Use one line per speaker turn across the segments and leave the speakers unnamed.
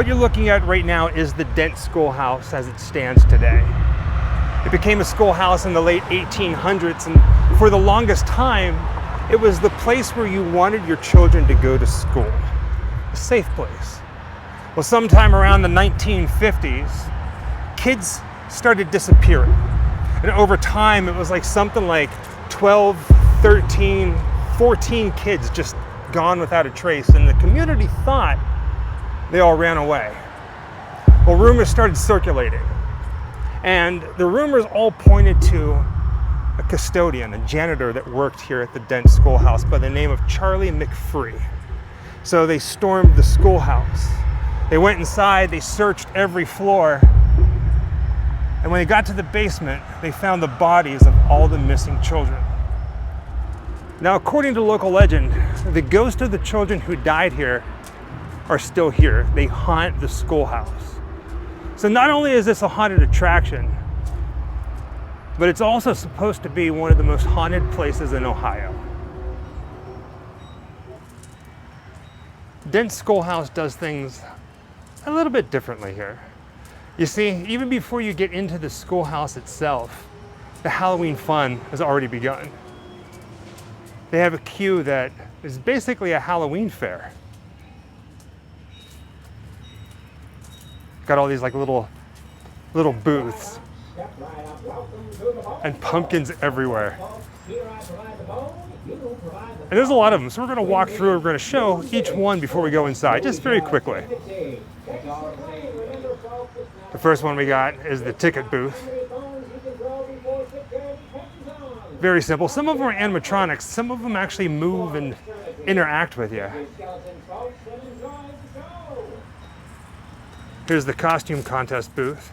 What you're looking at right now is the Dent Schoolhouse as it stands today. It became a schoolhouse in the late 1800s, and for the longest time, it was the place where you wanted your children to go to school, a safe place. Well, sometime around the 1950s, kids started disappearing. And over time, it was like something like 12, 13, 14 kids just gone without a trace. And the community thought they all ran away. Well, rumors started circulating. And the rumors all pointed to a custodian, a janitor that worked here at the Dent Schoolhouse by the name of Charlie McFree. So they stormed the schoolhouse. They went inside, they searched every floor, and when they got to the basement, they found the bodies of all the missing children. Now, according to local legend, the ghosts of the children who died here are still here. They haunt the schoolhouse. So not only is this a haunted attraction, but it's also supposed to be one of the most haunted places in Ohio. Dent Schoolhouse does things a little bit differently here. You see, even before you get into the schoolhouse itself, the Halloween fun has already begun. They have a queue that is basically a Halloween fair. Got all these like little booths and pumpkins everywhere. And there's a lot of them, so we're going to walk through, we're going to show each one before we go inside, just very quickly. The first one we got is the ticket booth. Very simple. Some of them are animatronics, some of them actually move and interact with you. Here's the costume contest booth.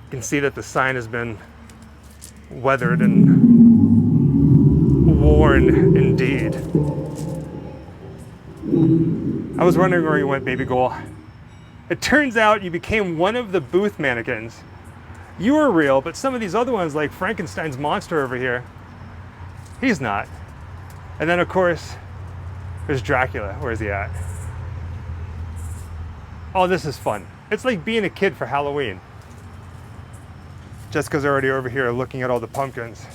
You can see that the sign has been weathered and worn indeed. I was wondering where you went, baby girl. It turns out you became one of the booth mannequins. You were real, but some of these other ones, like Frankenstein's monster over here, he's not. And then, of course, there's Dracula. Where's he at? Oh, this is fun. It's like being a kid for Halloween. Jessica's already over here looking at all the pumpkins.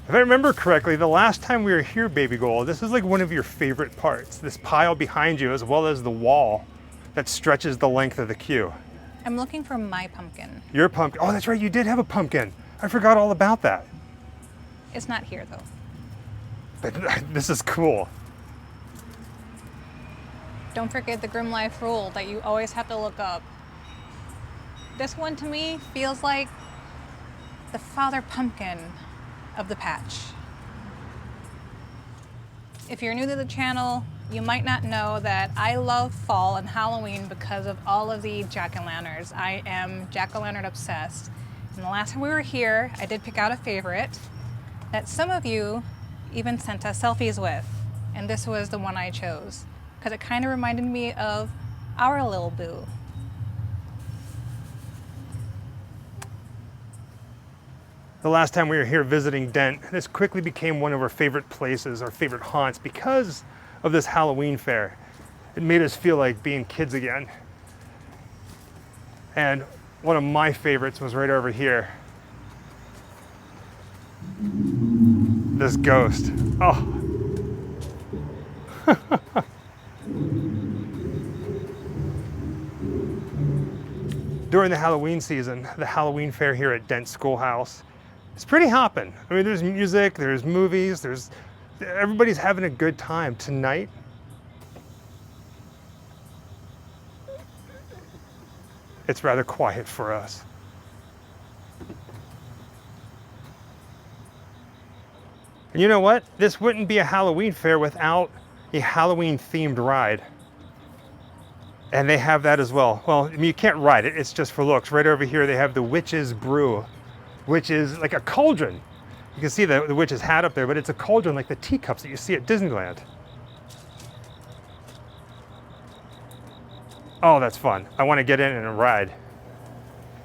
If I remember correctly, the last time we were here, baby girl, this is like one of your favorite parts. This pile behind you, as well as the wall that stretches the length of the queue.
I'm looking for my pumpkin.
Your pumpkin. Oh, that's right, you did have a pumpkin. I forgot all about that.
It's not here though.
But this is cool.
Don't forget the Grim Life rule that you always have to look up. This one to me feels like the Father Pumpkin of the patch. If you're new to the channel, you might not know that I love fall and Halloween because of all of the jack-o'-lanterns. I am jack-o'-lantern obsessed. And the last time we were here, I did pick out a favorite that some of you even sent us selfies with. And this was the one I chose because it kind of reminded me of our little boo.
The last time we were here visiting Dent, this quickly became one of our favorite places, our favorite haunts, because of this Halloween fair. It made us feel like being kids again. And one of my favorites was right over here. This ghost. Oh. During the Halloween season, the Halloween fair here at Dent Schoolhouse, it's pretty hopping. I mean, there's music, there's movies, everybody's having a good time. Tonight, it's rather quiet for us. And you know what? This wouldn't be a Halloween fair without a Halloween themed ride. And they have that as well. Well, I mean, you can't ride it, it's just for looks. Right over here, they have the Witch's Brew, which is like a cauldron. You can see the witch's hat up there, but it's a cauldron like the teacups that you see at Disneyland. Oh, that's fun. I want to get in and ride.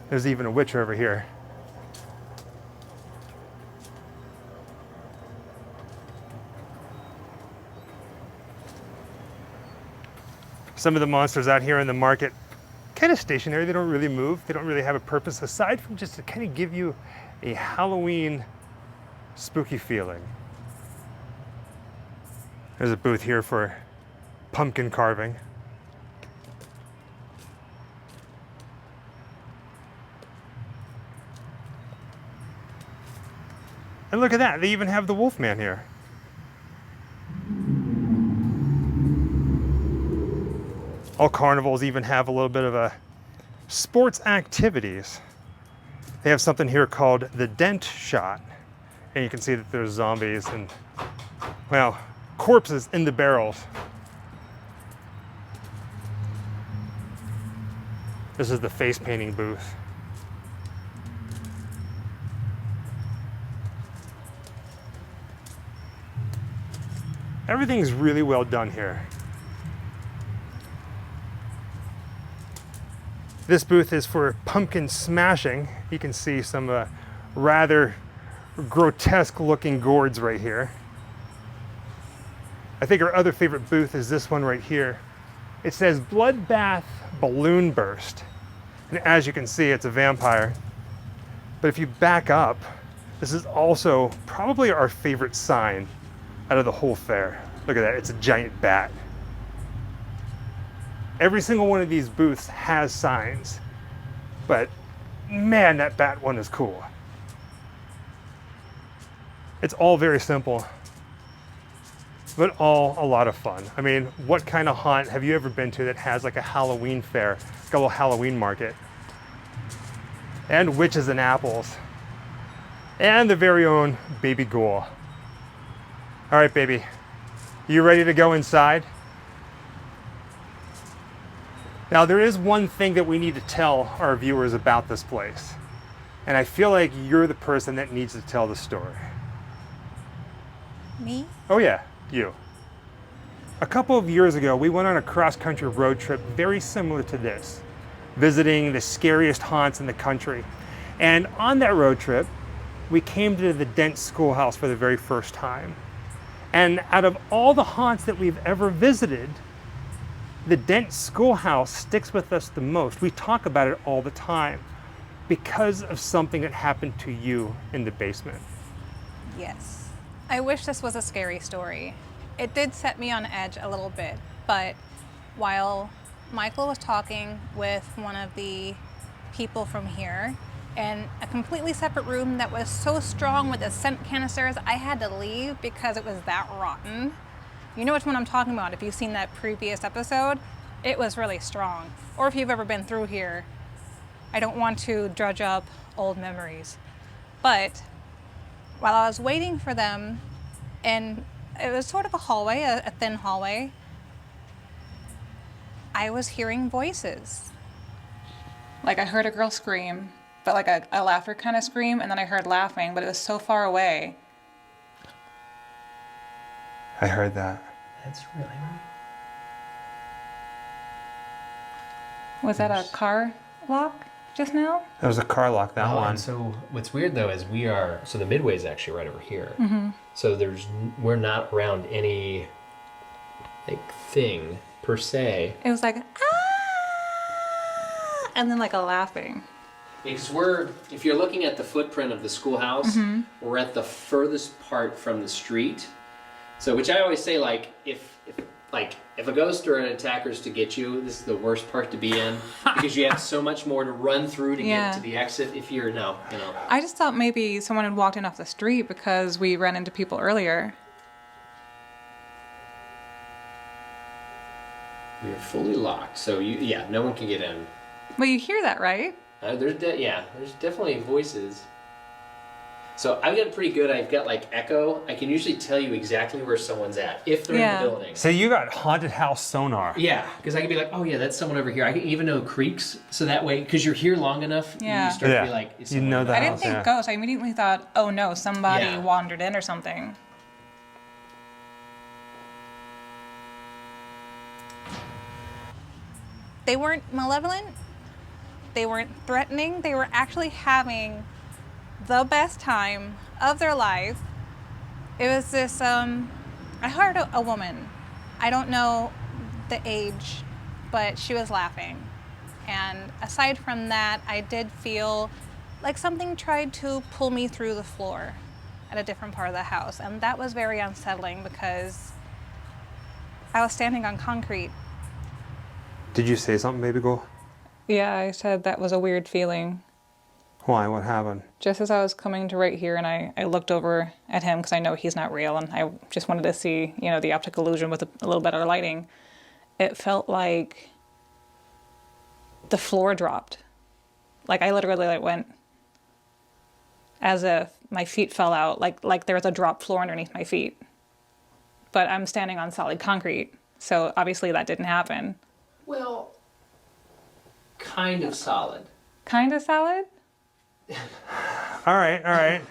There's even a witch over here. Some of the monsters out here in the market, kind of stationary. They don't really move. They don't really have a purpose aside from just to kind of give you a Halloween spooky feeling. There's a booth here for pumpkin carving. And look at that, they even have the Wolfman here. All carnivals even have a little bit of a sports activities. They have something here called the Dent shot. And you can see that there's zombies and, well, corpses in the barrels. This is the face painting booth. Everything's really well done here. This booth is for pumpkin smashing. You can see some rather grotesque looking gourds right here. I think our other favorite booth is this one right here. It says Bloodbath Balloon Burst. And as you can see, it's a vampire. But if you back up, this is also probably our favorite sign out of the whole fair. Look at that, it's a giant bat. Every single one of these booths has signs, but man, that bat one is cool. It's all very simple, but all a lot of fun. I mean, what kind of haunt have you ever been to that has like a Halloween fair, like a little Halloween market? And witches and apples. And the very own baby ghoul. All right, baby, you ready to go inside? Now, there is one thing that we need to tell our viewers about this place. And I feel like you're the person that needs to tell the story.
Me?
Oh yeah, you. A couple of years ago, we went on a cross-country road trip very similar to this, visiting the scariest haunts in the country. And on that road trip, we came to the Dent Schoolhouse for the very first time. And out of all the haunts that we've ever visited, the Dent Schoolhouse sticks with us the most. We talk about it all the time because of something that happened to you in the basement.
Yes. I wish this was a scary story. It did set me on edge a little bit, but while Michael was talking with one of the people from here in a completely separate room that was so strong with the scent canisters, I had to leave because it was that rotten. You know which one I'm talking about if you've seen that previous episode. It was really strong. Or if you've ever been through here. I don't want to drudge up old memories. But while I was waiting for them, and it was sort of a hallway, a thin hallway, I was hearing voices. Like I heard a girl scream, but like a laughter kind of scream, and then I heard laughing, but it was so far away.
I heard that.
That's really right.
Was that a car lock just now?
That was a car lock, that one.
And so what's weird though is so the midway is actually right over here. Mm-hmm. So we're not around any like thing per se.
It was like, ah, and then like a laughing.
Because if you're looking at the footprint of the schoolhouse, we're at the furthest part from the street. So, which I always say, like, if a ghost or an attacker is to get you, this is the worst part to be in because you have so much more to run through to get to the exit. If you're
I just thought maybe someone had walked in off the street because we ran into people earlier.
We're fully locked, so no one can get in.
Well, you hear that, right?
There's definitely voices. So I've got pretty good. I've got like echo. I can usually tell you exactly where someone's at if they're in the building.
So you got haunted house sonar.
Yeah, because I can be like, oh yeah, that's someone over here. I can even know creaks, so that way, because you're here long enough, you start to be like,
you know that.
I didn't think ghosts. I immediately thought, oh no, somebody wandered in or something. They weren't malevolent. They weren't threatening. They were actually having the best time of their life. It was this, I heard a woman. I don't know the age but she was laughing. And aside from that, I did feel like something tried to pull me through the floor at a different part of the house. And that was very unsettling because I was standing on concrete.
Did you say something, baby girl?
Yeah, I said that was a weird feeling.
Why? What happened?
Just as I was coming to right here and I looked over at him because I know he's not real and I just wanted to see, you know, the optical illusion with a little better lighting. It felt like the floor dropped. Like I literally like went as if my feet fell out, like there was a drop floor underneath my feet. But I'm standing on solid concrete, so obviously that didn't happen.
Well, kind of solid.
Kind of solid?
All right.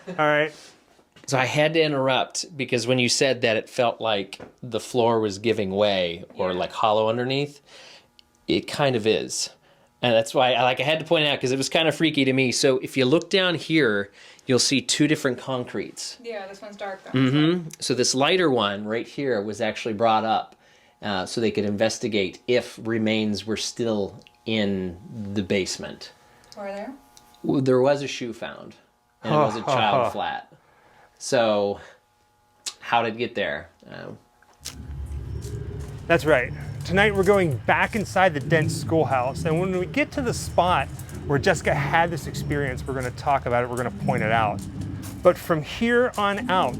So I had to interrupt because when you said that it felt like the floor was giving way or like hollow underneath, it kind of is. And that's why I had to point it out because it was kind of freaky to me. So if you look down here, you'll see two different concretes.
Yeah, this one's dark though.
Mm-hmm. So this lighter one right here was actually brought up so they could investigate if remains were still in the basement.
Were there?
There was a shoe found, and it was a child flat. So, how did it get there?
That's right. Tonight we're going back inside the Dent Schoolhouse, and when we get to the spot where Jessica had this experience, we're going to talk about it, we're going to point it out. But from here on out,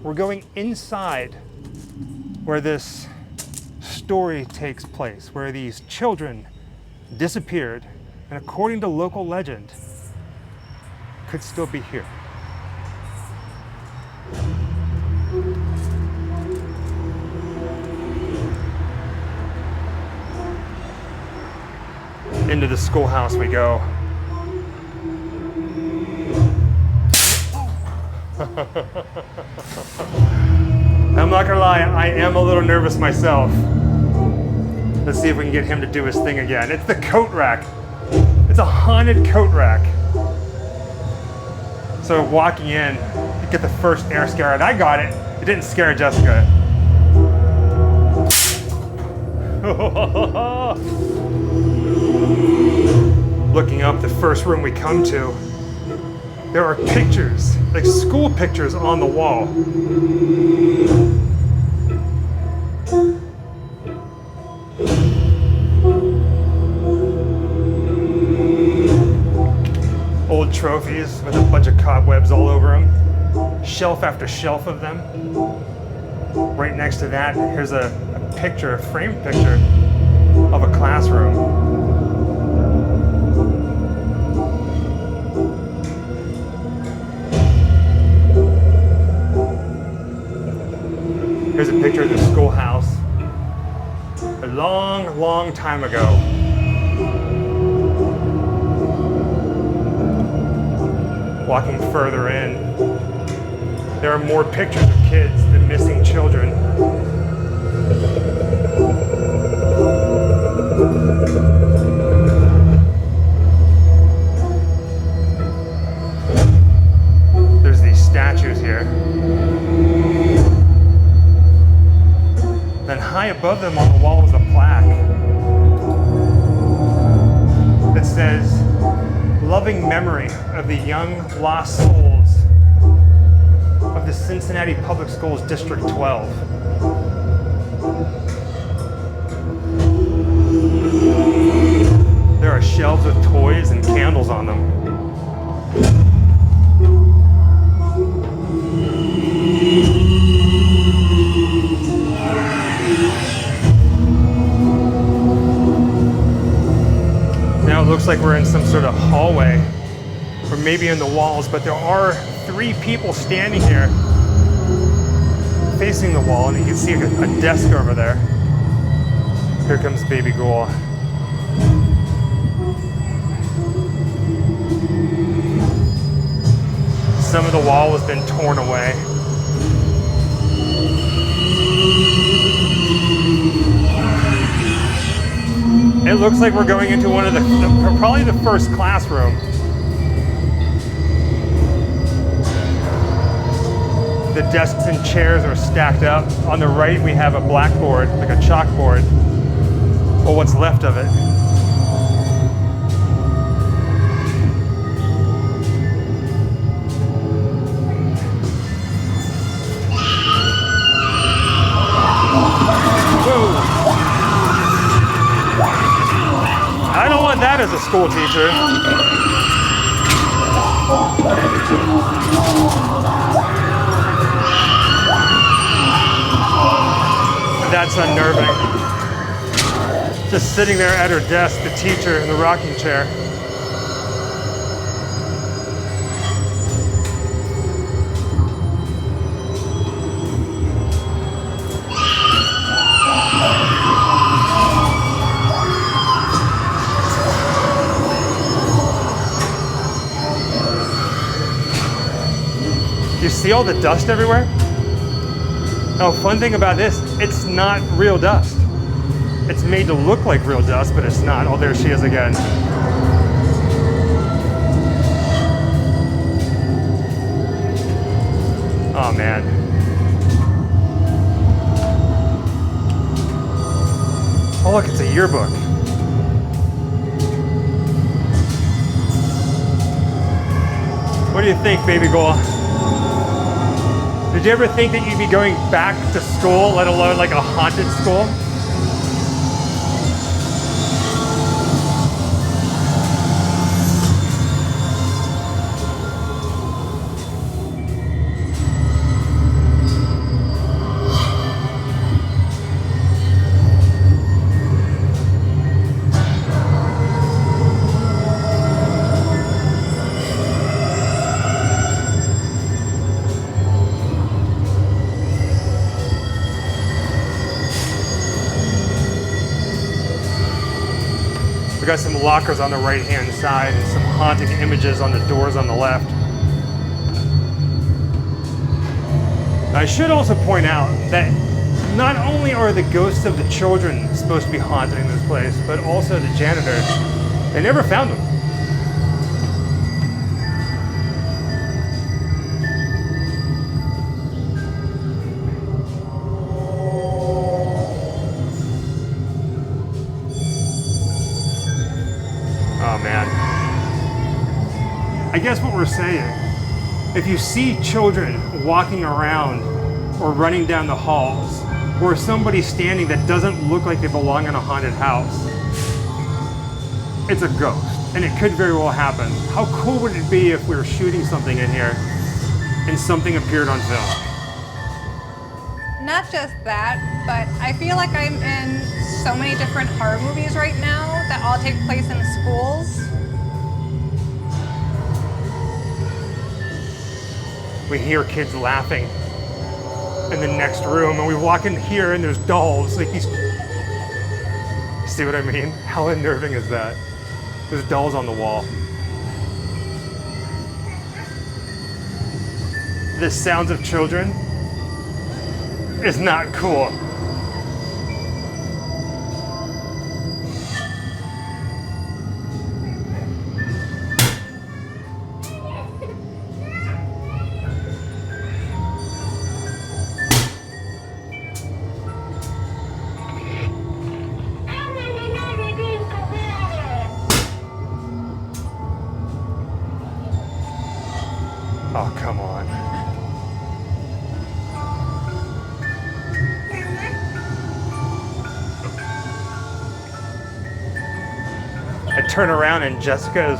we're going inside where this story takes place, where these children disappeared, and according to local legend, could still be here. Into the schoolhouse we go. I'm not gonna lie, I am a little nervous myself. Let's see if we can get him to do his thing again. It's the coat rack. It's a haunted coat rack. So walking in, you get the first air scare, and I got it. It didn't scare Jessica. Looking up the first room we come to, there are pictures, like school pictures on the wall. Old trophies with a bunch of cobwebs all over them. Shelf after shelf of them. Right next to that, here's a picture, a framed picture of a classroom. Here's a picture of the schoolhouse a long, long time ago. Walking further in, there are more pictures of kids, the missing children. There's these statues here. Then high above them on the wall is a plaque that says, "Loving memory of the young lost souls of the Cincinnati Public Schools District 12. There are shelves with toys and candles on them. Now it looks like we're in some sort of hallway, or maybe in the walls, but there are 3 people standing here facing the wall, and you can see a desk over there. Here comes Baby Ghoul. Some of the wall has been torn away. It looks like we're going into one of probably the first classroom. The desks and chairs are stacked up. On the right, we have a blackboard, like a chalkboard. Well, what's left of it. Whoa. I don't want that as a school teacher. That's unnerving. Just sitting there at her desk, the teacher in the rocking chair. You see all the dust everywhere? Oh, fun thing about this, it's not real dust. It's made to look like real dust, but it's not. Oh, there she is again. Oh, man. Oh, look, it's a yearbook. What do you think, baby girl? Did you ever think that you'd be going back to school, let alone like a haunted school? We got some lockers on the right-hand side and some haunting images on the doors on the left. I should also point out that not only are the ghosts of the children supposed to be haunting this place, but also the janitor. They never found them. Oh man. I guess what we're saying, if you see children walking around or running down the halls, or somebody standing that doesn't look like they belong in a haunted house, it's a ghost, and it could very well happen. How cool would it be if we were shooting something in here and something appeared on film?
Not just that, but I feel like I'm in so many different horror movies right now that all take place in schools.
We hear kids laughing in the next room, and we walk in here and there's dolls. Like these. See what I mean? How unnerving is that? There's dolls on the wall. The sounds of children is not cool. Oh, come on. I turn around and Jessica's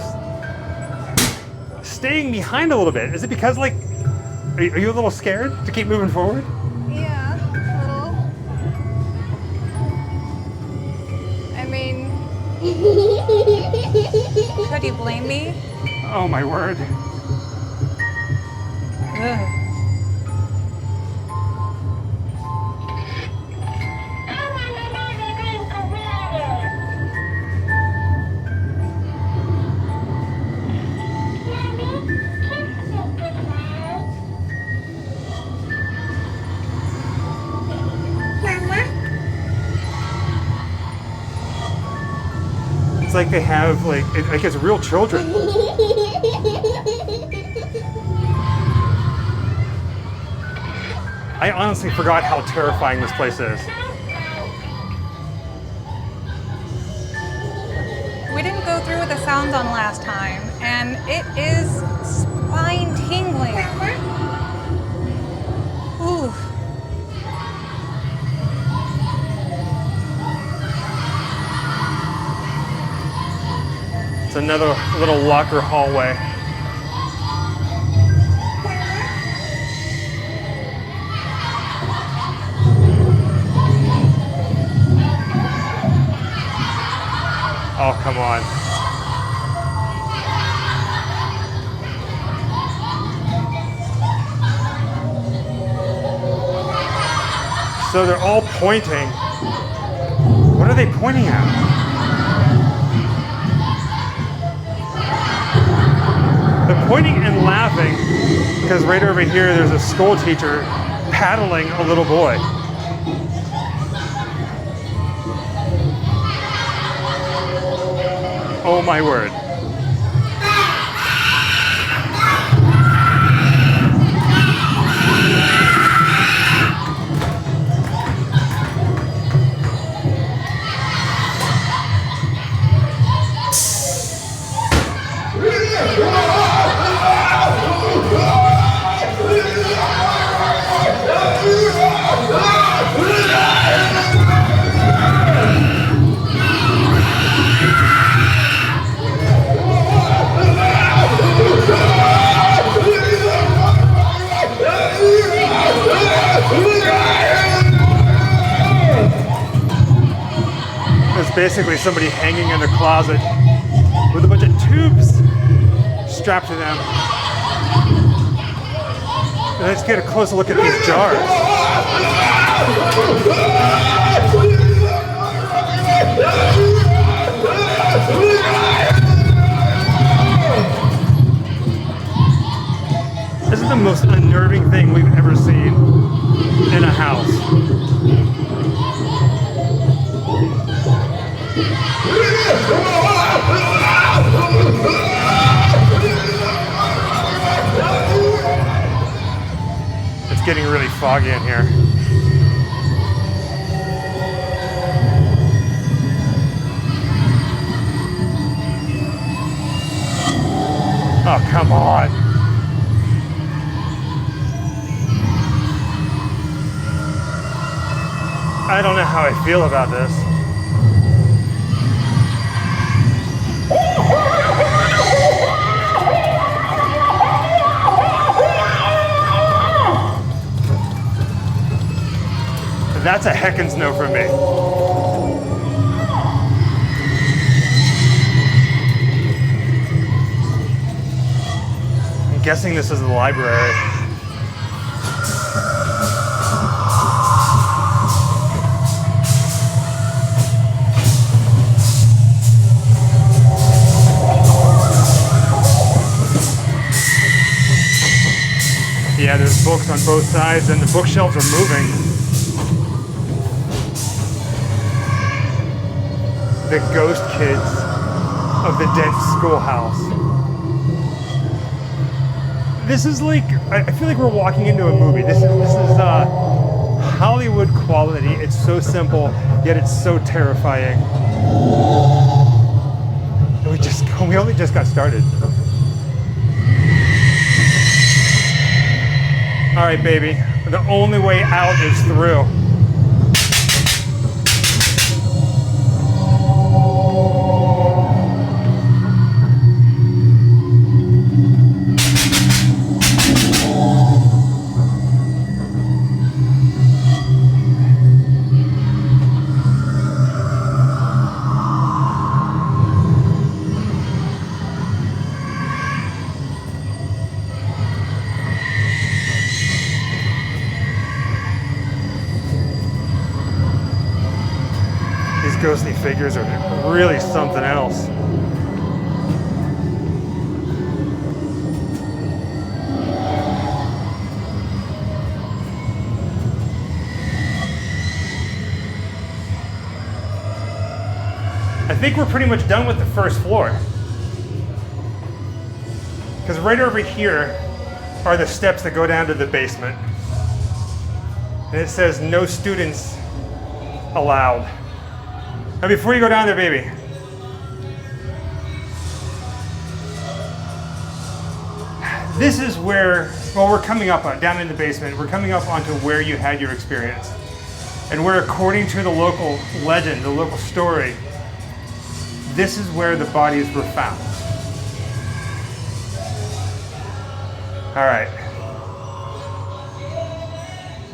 staying behind a little bit. Is it because, like, are you a little scared to keep moving forward?
Yeah, a little. I mean, could you blame me?
Oh, my word.
Ugh.
It's like they have, like it's real children. I honestly forgot how terrifying this place is.
and it is spine tingling. Ooh.
It's another little locker hallway. Oh, come on. So they're all pointing. What are they pointing at? They're pointing and laughing because right over here there's a school teacher paddling a little boy. Oh my word. There's basically somebody hanging in a closet with a bunch of tubes strapped to them. And let's get a closer look at these jars. This is the most unnerving thing we've ever seen in a house. It's getting really foggy in here. Oh, come on. I don't know how I feel about this. That's a heckins no for me. I'm guessing this is the library. Yeah, there's books on both sides and the bookshelves are moving. The ghost kids of the Dent Schoolhouse. This is like, I feel like we're walking into a movie. This is Hollywood quality. It's so simple, yet it's so terrifying. And we only just got started. All right, baby. The only way out is through. Ghostly figures are really something else. I think we're pretty much done with the first floor. Because right over here are the steps that go down to the basement. And it says no students allowed. Now before you go down there, baby, This is where, well, we're coming up on, down in the basement, we're coming up onto where you had your experience. And where, according to the local legend, the local story, this is where the bodies were found. All right.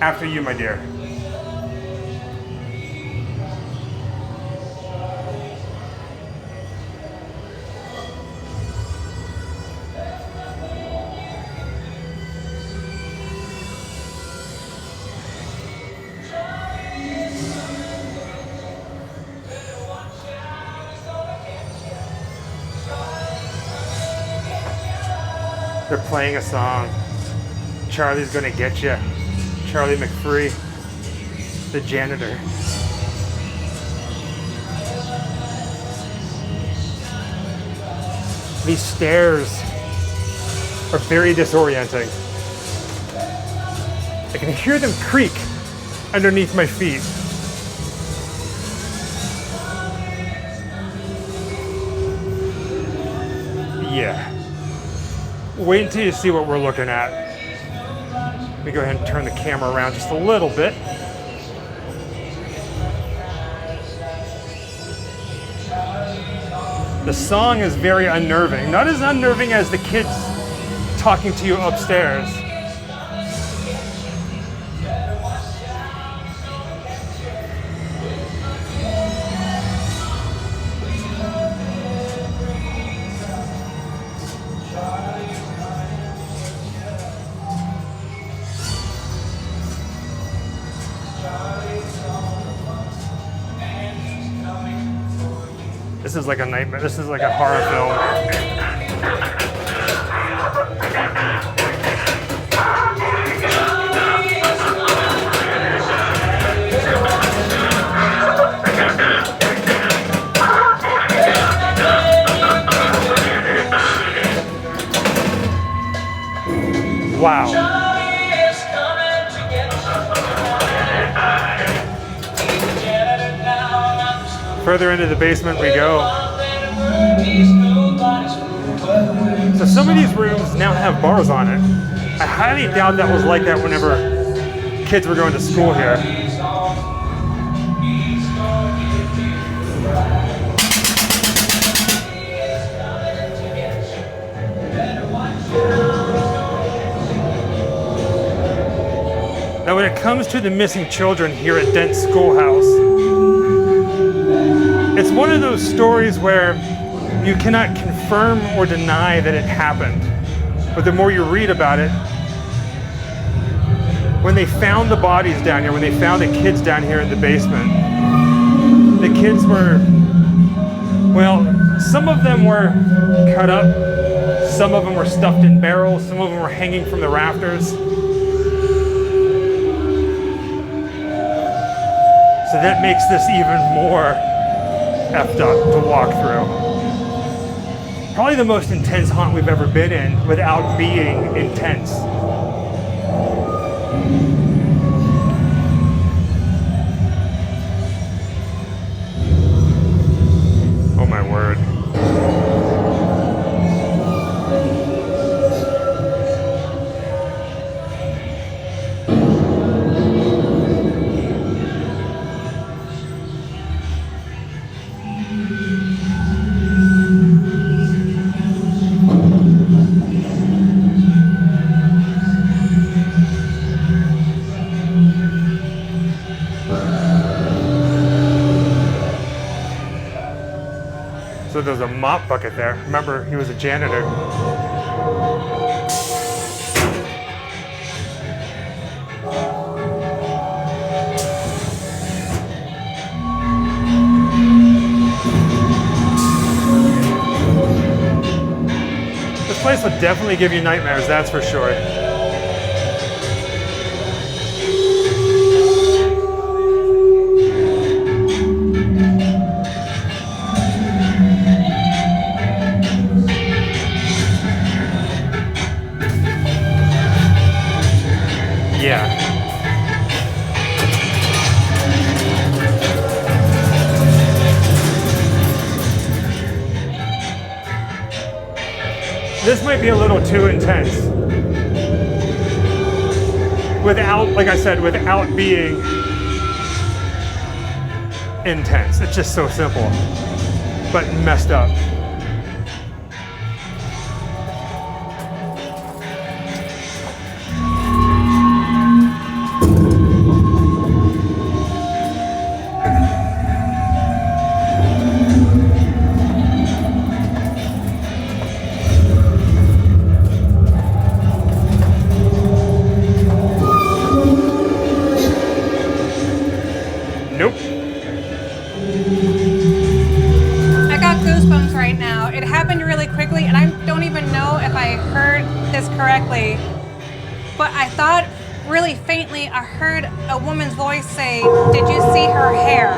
After you, my dear. They're playing a song. Charlie's gonna get you. Charlie McFree, the janitor. These stairs are very disorienting. I can hear them creak underneath my feet. Yeah. Wait until you see what we're looking at. Let me go ahead and turn the camera around just a little bit. The song is very unnerving. Not as unnerving as the kids talking to you upstairs. This is like a nightmare. This is like a horror film. Wow. Further into the basement we go. So some of these rooms now have bars on it. I highly doubt that was like that whenever kids were going to school here. Now when it comes to the missing children here at Dent Schoolhouse, it's one of those stories where you cannot confirm or deny that it happened. But the more you read about it, when they found the bodies down here, when they found the kids down here in the basement, the kids were, well, some of them were cut up, some of them were stuffed in barrels, some of them were hanging from the rafters. So that makes this even more effed up to walk through. Probably the most intense haunt we've ever been in without being intense. Oh my word. So there's a mop bucket there. Remember, he was a janitor. This place would definitely give you nightmares, that's for sure. Yeah. This might be a little too intense. without, like I said, without being intense. It's just so simple, but messed up. Nope.
I got goosebumps right now. It happened really quickly, and I don't even know if I heard this correctly, but I thought really faintly I heard a woman's voice say, "Did you see her hair?"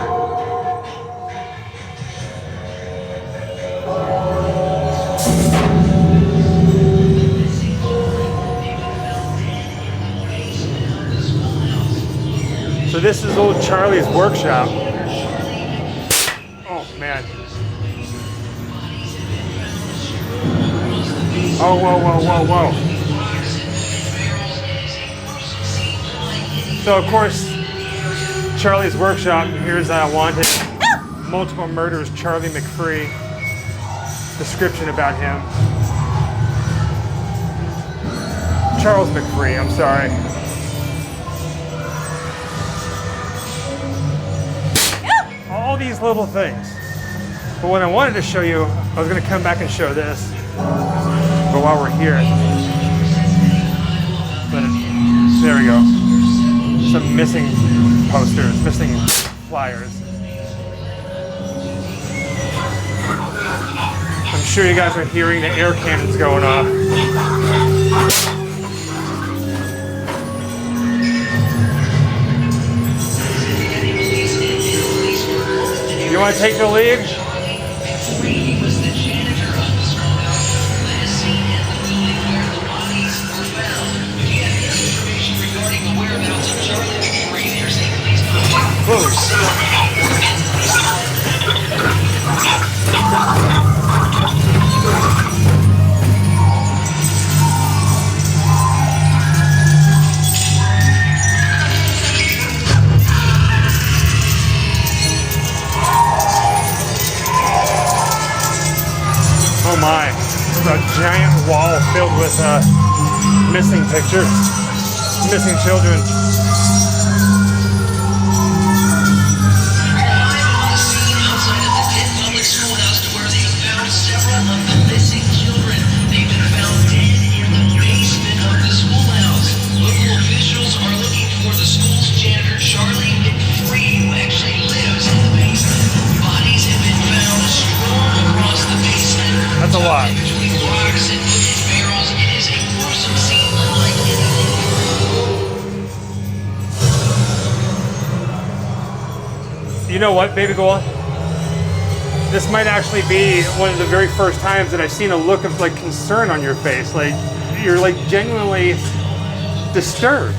So this is old Charlie's workshop. Oh man. Oh, whoa, whoa, whoa, whoa. So of course, Charlie's workshop, here's wanted. Multiple murders, Charlie McFree. Description about him. Charles McFree, I'm sorry. All these little things. But what I wanted to show you, I was going to come back and show this. But while we're here, there we go. Some missing posters, missing flyers. I'm sure you guys are hearing the air cannons going off. You want to take the lead? Oh my, a giant wall filled with missing pictures, missing children. That's a lot. You know what, baby girl? This might actually be one of the very first times that I've seen a look of like concern on your face. Like you're like genuinely disturbed.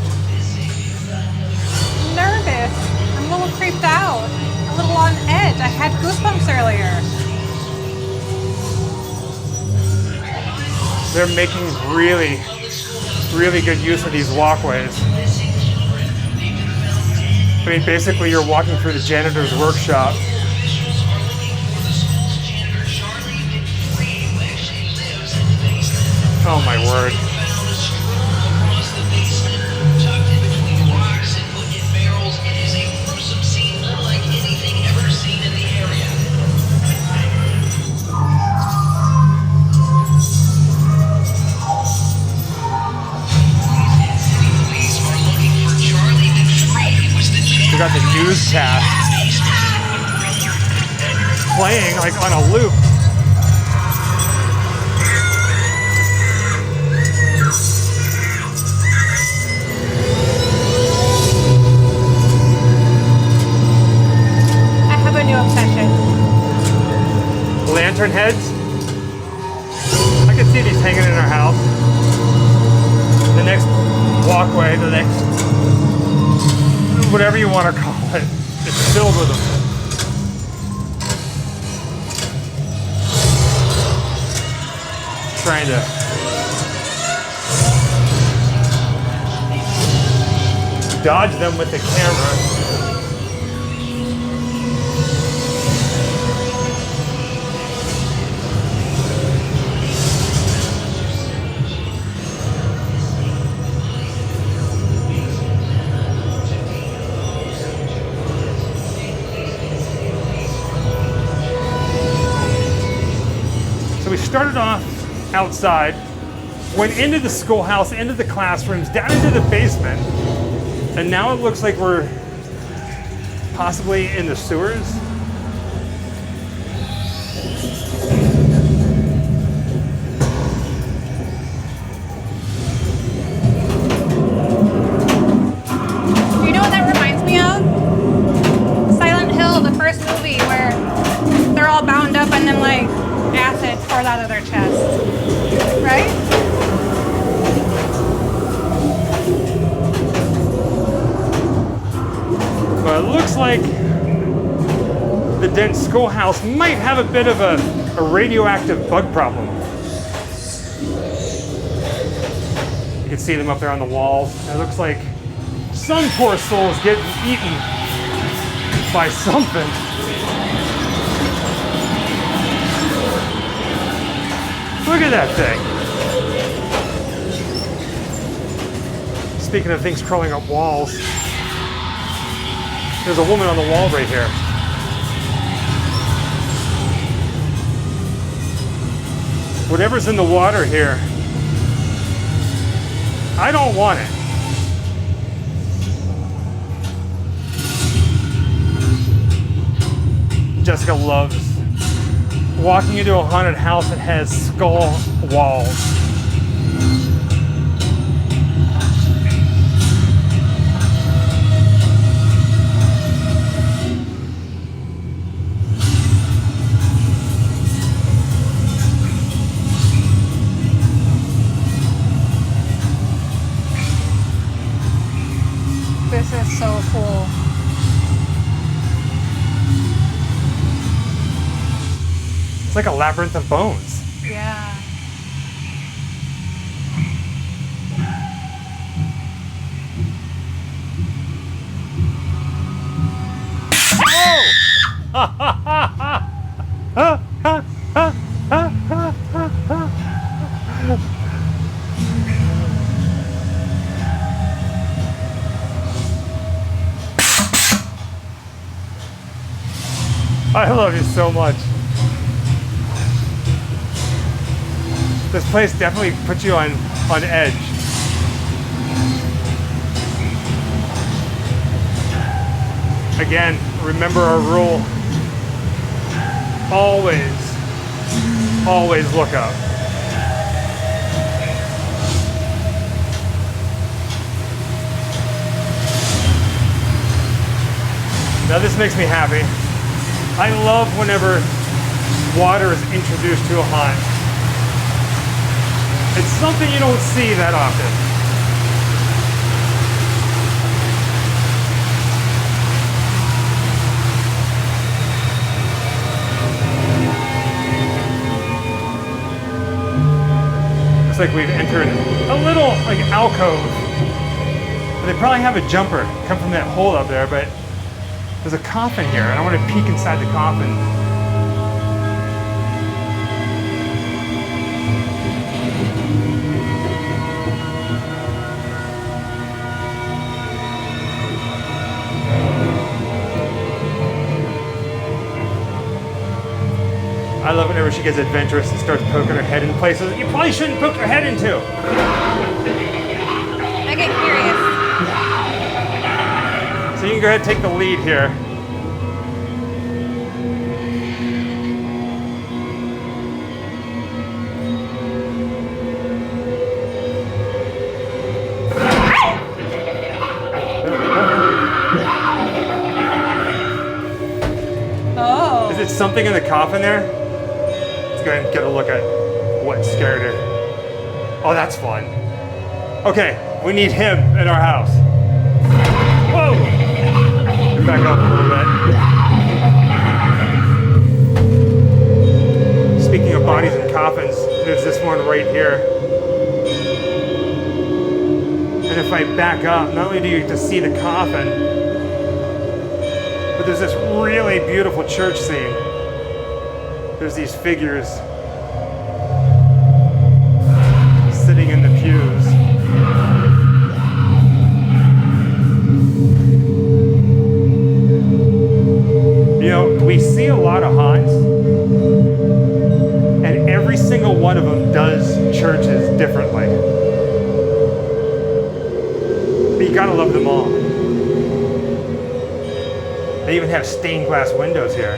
Nervous. I'm a little creeped out. A little on edge. I had goosebumps earlier.
They're making really, really good use of these walkways. I mean, basically you're walking through the janitor's workshop. Oh my word. We got the newscast playing like on a loop.
I have a new obsession.
Lantern heads. I could see these hanging in our house. The next walkway, the next whatever you want to call it, it's filled with them. Trying to dodge them with the camera. So we started off outside, went into the schoolhouse, into the classrooms, down into the basement, and now it looks like we're possibly in the sewers.
You know what that reminds me of? Silent Hill, the first movie where they're all bound up and then like acid pours out of their chest, right?
But it looks like the Dent Schoolhouse might have a bit of a radioactive bug problem. You can see them up there on the walls. It looks like some poor soul's getting eaten by something. Look at that thing. Speaking of things crawling up walls, there's a woman on the wall right here. Whatever's in the water here, I don't want it. Jessica loves walking into a haunted house that has skull walls.
This is so cool.
It's like a labyrinth of bones.
Yeah.
I love you so much. This place definitely puts you on edge. Again, remember our rule. Always look up. Now this makes me happy. I love whenever water is introduced to a haunt. It's something you don't see that often. Looks like we've entered a little like alcove. They probably have a jumper come from that hole up there, but there's a coffin here, and I want to peek inside the coffin. I love whenever she gets adventurous and starts poking her head into places that you probably shouldn't poke your head into.
I get curious.
So you can go ahead and take the lead here.
Oh.
Is it something in the coffin there? Let's go ahead and get a look at what scared her. Oh, that's fun. Okay, we need him in our house. Whoa! Back up a little bit. Speaking of bodies and coffins, there's this one right here. And if I back up, not only do you get to see the coffin, but there's this really beautiful church scene. There's these figures sitting in the pews. You know, we see a lot of haunts, and every single one of them does churches differently. But you gotta love them all. They even have stained glass windows here.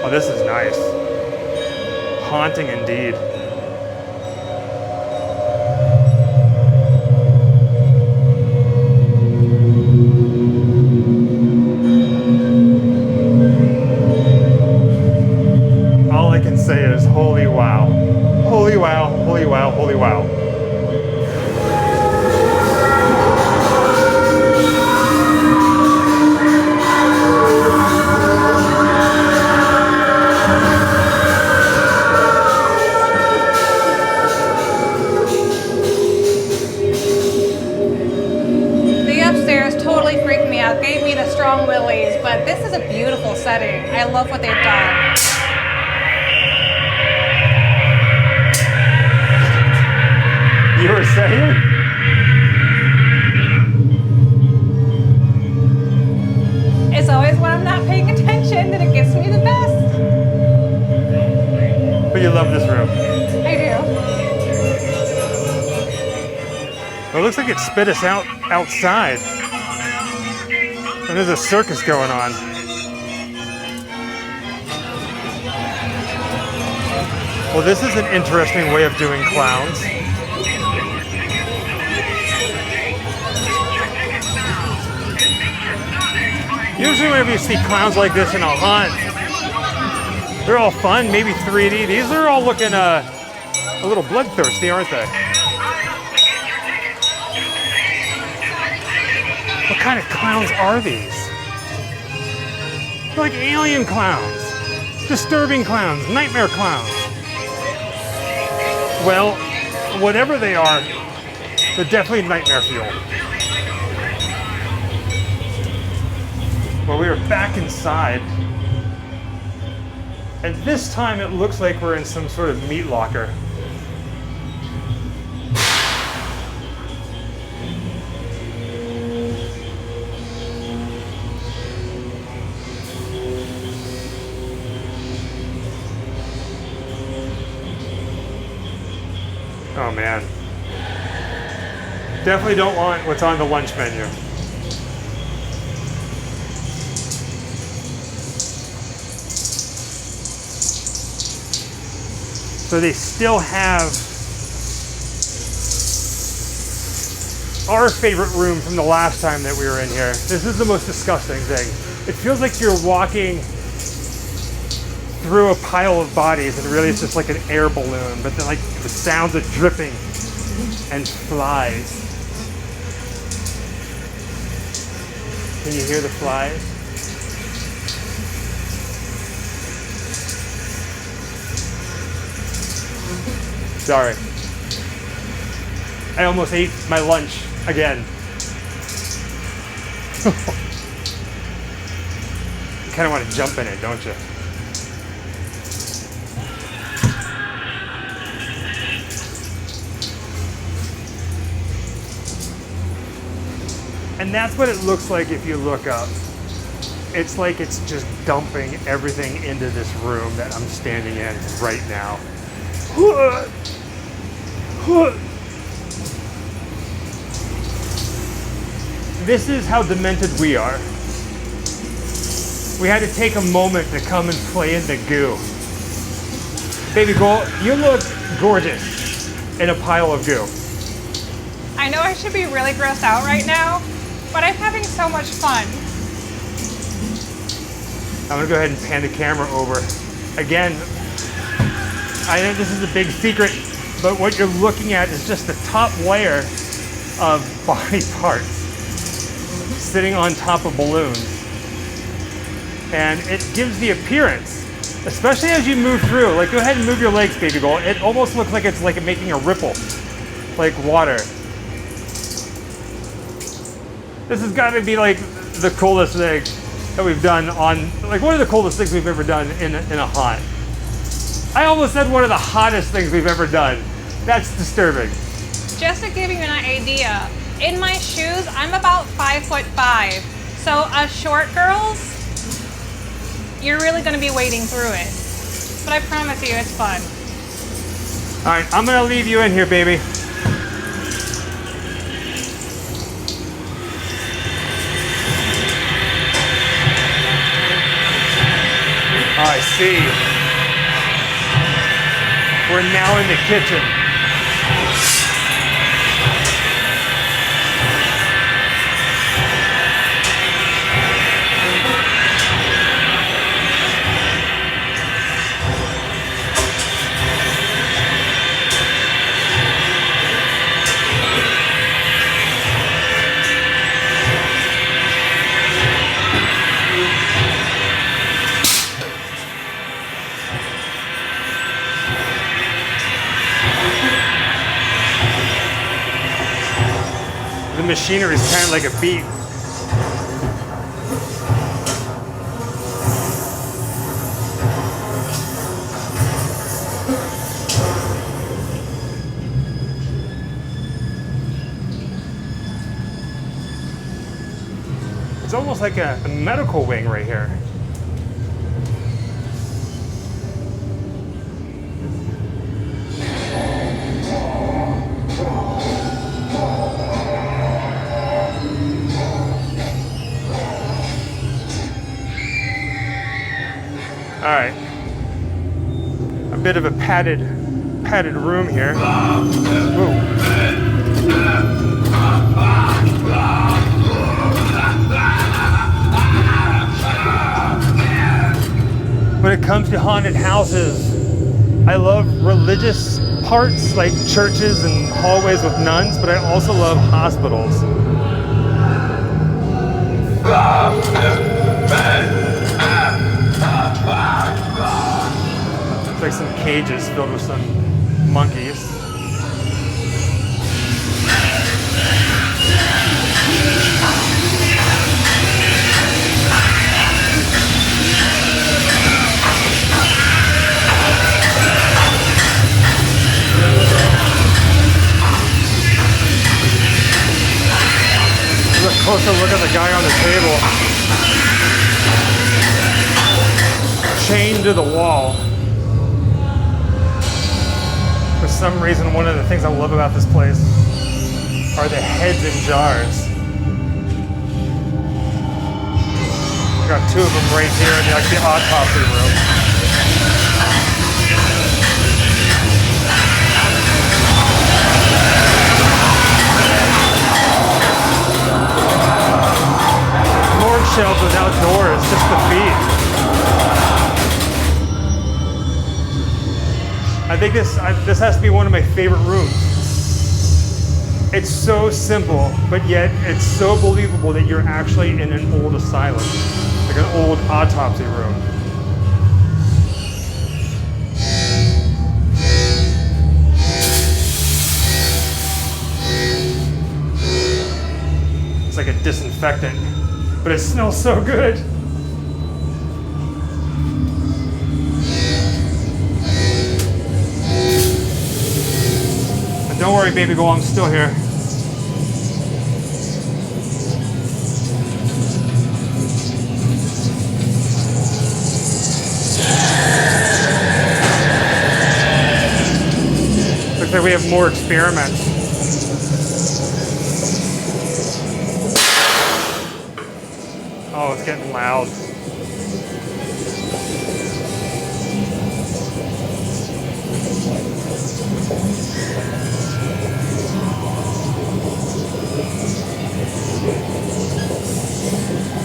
Oh, this is nice. Haunting indeed. All I can say is holy wow. Holy wow, holy wow, holy wow.
Gave me the strong willies, but this is a beautiful setting. I love what they've done.
You were saying?
It's always when I'm not paying attention that it gives me the best.
But you love this room.
I do.
Well, it looks like it spit us out outside. And there's a circus going on. Well, this is an interesting way of doing clowns. Usually whenever you see clowns like this in a haunt, they're all fun, maybe 3D. These are all looking a little bloodthirsty, aren't they? What kind of clowns are these? They're like alien clowns, disturbing clowns, nightmare clowns. Well, whatever they are, they're definitely nightmare fuel. Well, we are back inside. And this time it looks like we're in some sort of meat locker. Oh man. Definitely don't want what's on the lunch menu. So they still have our favorite room from the last time that we were in here. This is the most disgusting thing. It feels like you're walking through a pile of bodies and really it's just like an air balloon, but then like the sounds of dripping and flies. Can you hear the flies? Sorry. I almost ate my lunch again. You kind of want to jump in it, don't you? And that's what it looks like if you look up. It's like it's just dumping everything into this room that I'm standing in right now. This is how demented we are. We had to take a moment to come and play in the goo. Baby girl, you look gorgeous in a pile of goo.
I know I should be really grossed out right now, but I'm having so much fun.
I'm gonna go ahead and pan the camera over. Again, I know this is a big secret, but what you're looking at is just the top layer of body parts sitting on top of balloons. And it gives the appearance Especially as you move through. Like, go ahead and move your legs, baby girl. It almost looks like it's like making a ripple, like water. This has got to be like the coolest thing that we've done on, like one of the coolest things we've ever done in a haunt. I almost said one of the hottest things we've ever done. That's disturbing.
Just to give you an idea, in my shoes, I'm about 5'5". So us short girls, you're really gonna be wading through it. But I promise you, it's fun.
All right, I'm gonna leave you in here, baby. Oh, I see. We're now in the kitchen. The machinery is kind of like a beat. It's almost like a medical wing right here. All right, a bit of a padded room here. Ooh. When it comes to haunted houses, I love religious parts like churches and hallways with nuns, but I also love hospitals. It's like some cages filled with some monkeys. There's a closer look at the guy on the table. Chained to the wall. For some reason, one of the things I love about this place are the heads in jars. I got two of them right here in like the autopsy room. Lord shelves without doors, just the feet. I think this has to be one of my favorite rooms. It's so simple, but yet it's so believable that you're actually in an old asylum, like an old autopsy room. It's like a disinfectant, but it smells so good. Don't worry, baby girl, I'm still here. Looks like we have more experiments. Oh, it's getting loud.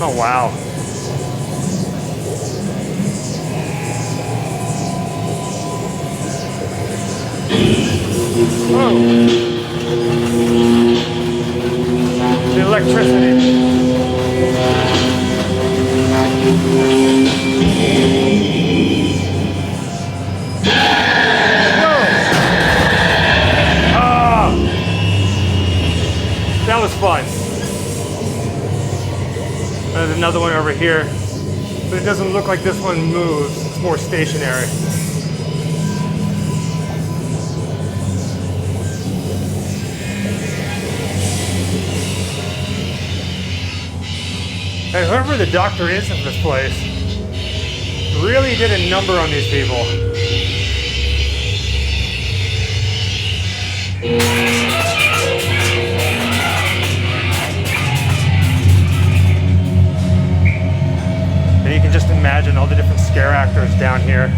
Oh, wow. Oh. The electricity. another one over here, but it doesn't look like this one moves. It's more stationary. And whoever the doctor is in this place really did a number on these people. And you can just imagine all the different scare actors down here.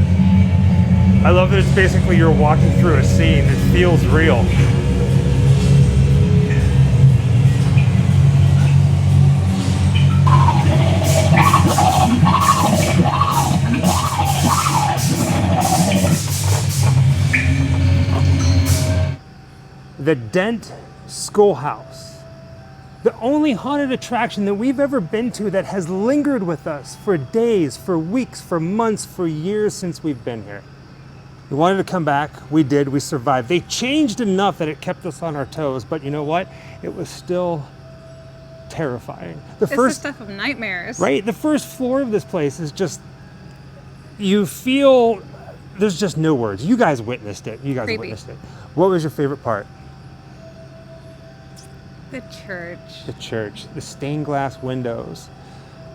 I love that it's basically you're walking through a scene. It feels real. The Dent Schoolhouse. The only haunted attraction that we've ever been to that has lingered with us for days, for weeks, for months, for years since we've been here. We wanted to come back, we did, we survived. They changed enough that it kept us on our toes, but you know what? It was still terrifying.
It's the stuff of nightmares.
Right? The first floor of this place is just, you feel, there's just no words. You guys witnessed it. You guys
Creepy.
witnessed it. What was your favorite part?
The church.
The church, the stained glass windows.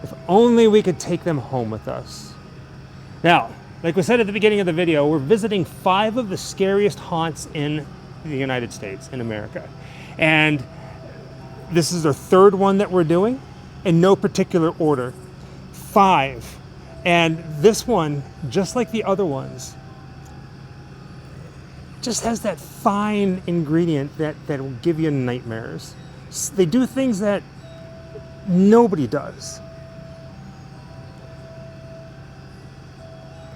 If only we could take them home with us. Now, like we said at the beginning of the video, we're visiting 5 of the scariest haunts in the United States, in America. And this is our 3rd one that we're doing, in no particular order. 5. And this one, just like the other ones, just has that fine ingredient that will give you nightmares. They do things that nobody does.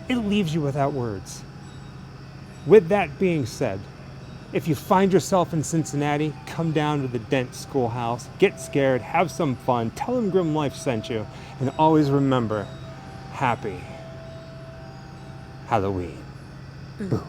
It leaves you without words. With that being said, if you find yourself in Cincinnati, come down to the Dent Schoolhouse, get scared, have some fun, tell them Grim Life sent you, and always remember, happy Halloween. Boo.